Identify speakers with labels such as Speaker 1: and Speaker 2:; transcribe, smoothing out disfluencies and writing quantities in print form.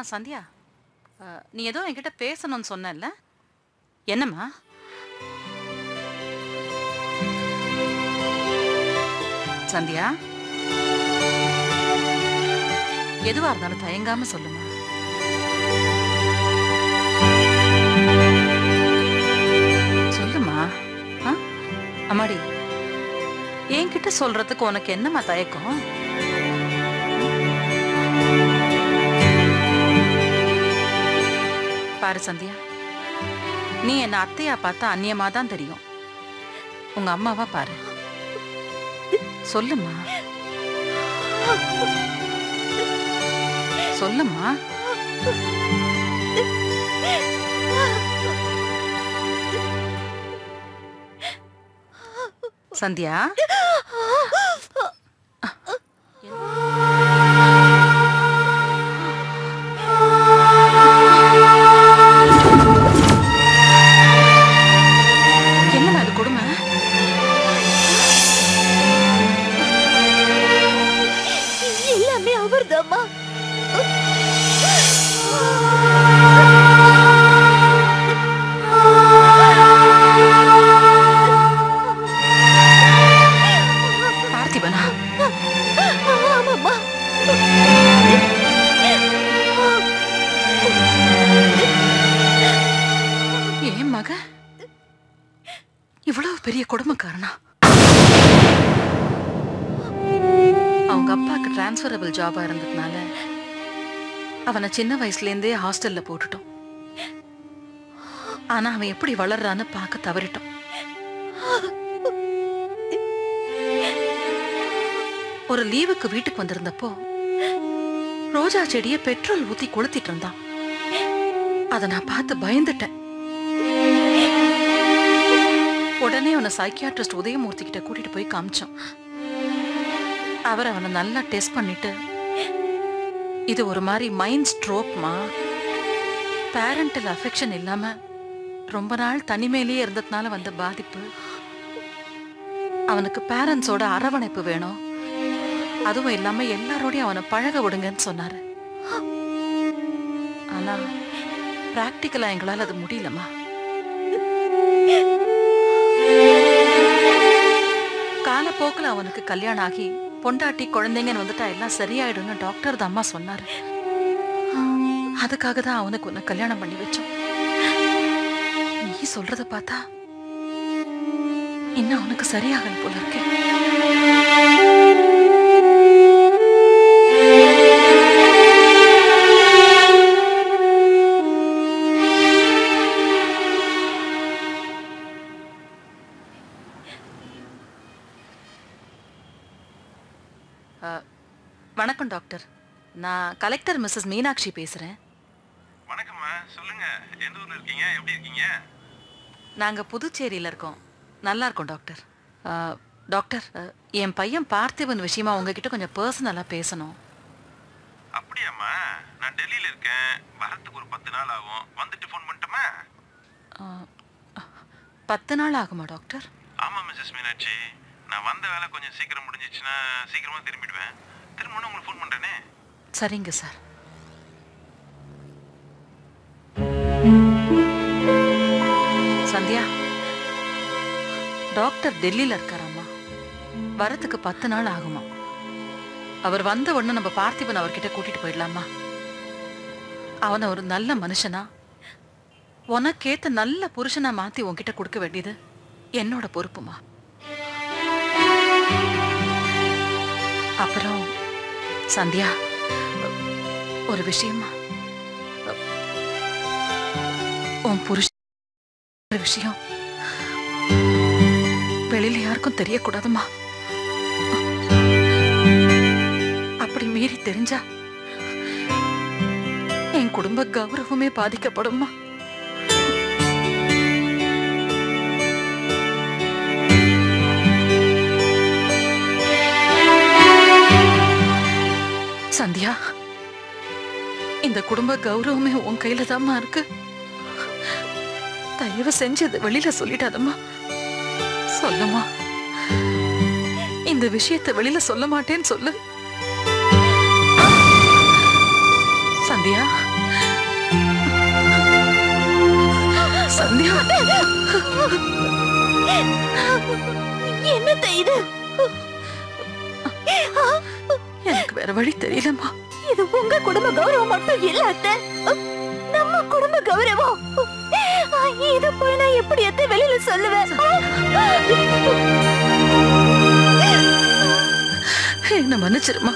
Speaker 1: சந்தியா, நீ ஏதோ என்கிட்ட பேசணும்னு சொன்னல்ல, என்னம்மா? சந்தியா, எதுவா இருந்தாலும் தயங்காம சொல்லுமா. சொல்லுமா. அம்மாடி, என்கிட்ட சொல்றதுக்கு உனக்கு என்னம்மா தயக்கம்? பாரு சந்தியா, நீ என்ன அத்தையா பார்த்தா அந்நியமா தான் தெரியும். உங்க அம்மாவா பாரு. சொல்லுமா, சொல்லுமா. சந்தியா, ஏன் மக இவ்வளவு பெரிய கொடுமைக்காரனா? அவங்க அப்பாக்கு டிரான்ஸ்ஃபரபிள் ஜாபா இருந்ததுனால அவனை சின்ன வயசுல இருந்தே ஹாஸ்டல்ல போட்டுட்டோம். ஆனா அவன் எப்படி வளர்றான்னு பார்க்க தவறிட்டோம். ஒரு லீவுக்கு வீட்டுக்கு வந்திருந்தப்போ ரோஜா செடியை பெட்ரோல் ஊத்தி கொளுத்திட்டு இருந்தான். அதை நான் பார்த்து பயந்துட்டேன். உடனே அவனை சைக்கியாட்ரிஸ்ட் உதயமூர்த்தி கிட்ட கூட்டிட்டு போய் காமிச்சோம். அவர் அவனை நல்லா டெஸ்ட் பண்ணிட்டு, இது ஒரு மாதிரி மைண்ட் ஸ்ட்ரோக்மா, பேரண்டல் அஃபெக்ஷன் இல்லாம ரொம்ப நாள் தனிமையிலேயே இருந்ததுனால வந்த பாதிப்பு. அவனுக்கு பேரண்ட்ஸோட அரவணைப்பு வேணும், அதுவும் இல்லாம எல்லாரோடையும் அவனை பழக விடுங்கன்னு சொன்னாரு. ஆனா பிராக்டிக்கலா எங்களால் அது முடியலமா. காலப்போக்கில் அவனுக்கு கல்யாணம் ஆகி பொண்டாட்டி குழந்தைங்கன்னு வந்துட்டா எல்லாம் சரியாயிடும்னு டாக்டர் தான் அம்மா சொன்னாரு. அதுக்காக தான் அவனுக்கு உன்னை கல்யாணம் பண்ணி வச்சோம். நீ சொல்றத பார்த்தா இன்னும் அவனுக்கு சரியாகல போல இருக்கு. வணக்கம் டாக்டர், நான் கலெக்டர் மிஸ்ஸஸ் மீனாட்சி பேசுறேன்.
Speaker 2: வணக்கம்மா, சொல்லுங்க. எந்த ஊர்ல இருக்கீங்க? எப்படி இருக்கீங்க?
Speaker 1: நாங்க புதுச்சேரியில இருக்கோம். நல்லா இருக்கோம் டாக்டர். டாக்டர், என் பையன் பார்த்திபன் விஷயமா உங்ககிட்ட கொஞ்சம் பர்சனலா பேசணும்.
Speaker 2: அப்படியாம்மா? நான் டெல்லியில இருக்கேன். வரத்துக்கு ஒரு 10 நாள் ஆகும். வந்துட்டு ஃபோன் பண்ணட்டுமா?
Speaker 1: 10 நாள் ஆகுமா டாக்டர்?
Speaker 2: ஆமா மிஸ்ஸஸ் மீனாட்சி, நான் வந்த வேலை கொஞ்சம் சீக்கிரம் முடிஞ்சிச்சுன்னா சீக்கிரமா திரும்பிடுவேன். திரும்ப உங்களுக்கு ஃபோன் பண்றேனே.
Speaker 1: சரிங்க சார். சந்தியா, டாக்டர் டெல்லியில இருக்காராமா. வரத்துக்கு 10 நாள் ஆகுமா. அவர் வந்த உடனே நம்ம பார்த்திபன் அவர்கிட்ட கூட்டிட்டு போயிடலாமா? அவனை ஒரு நல்ல மனுஷனா, உனக்கேத்த நல்ல புருஷனா மாத்தி உன்கிட்ட கொடுக்க வேண்டியது என்னோட பொறுப்புமா. அப்புறம் சந்தியா, ஒரு விஷயமா, உன் புருஷ விஷயம் வெளியில யாருக்கும் தெரியக்கூடாதுமா. அப்படி மீறி தெரிஞ்சா என் குடும்ப கௌரவமே பாதிக்கப்படுமா. சந்தியா, இந்த குடும்ப கௌரவமே உன் கையில தாம்மா இருக்கு. தயவு செஞ்சு இதை வெளியில சொல்லிட்டாதம்மா. சொல்லுமா, இந்த விஷயத்தை வெளியில சொல்ல மாட்டேன்னு சொல்லு. சந்தியா, சந்தியா,
Speaker 3: என்ன இது?
Speaker 1: எனக்கு வேற வழி தெரியலம்மா.
Speaker 3: இது உங்க குடும்ப கௌரவம் மட்டும் இல்ல அத்தை, நம்ம குடும்ப கௌரவம். இத போய் நான் எப்படி அத்தை வெளியில சொல்லுவேன்?
Speaker 1: என்ன மன்னிச்சிருமா.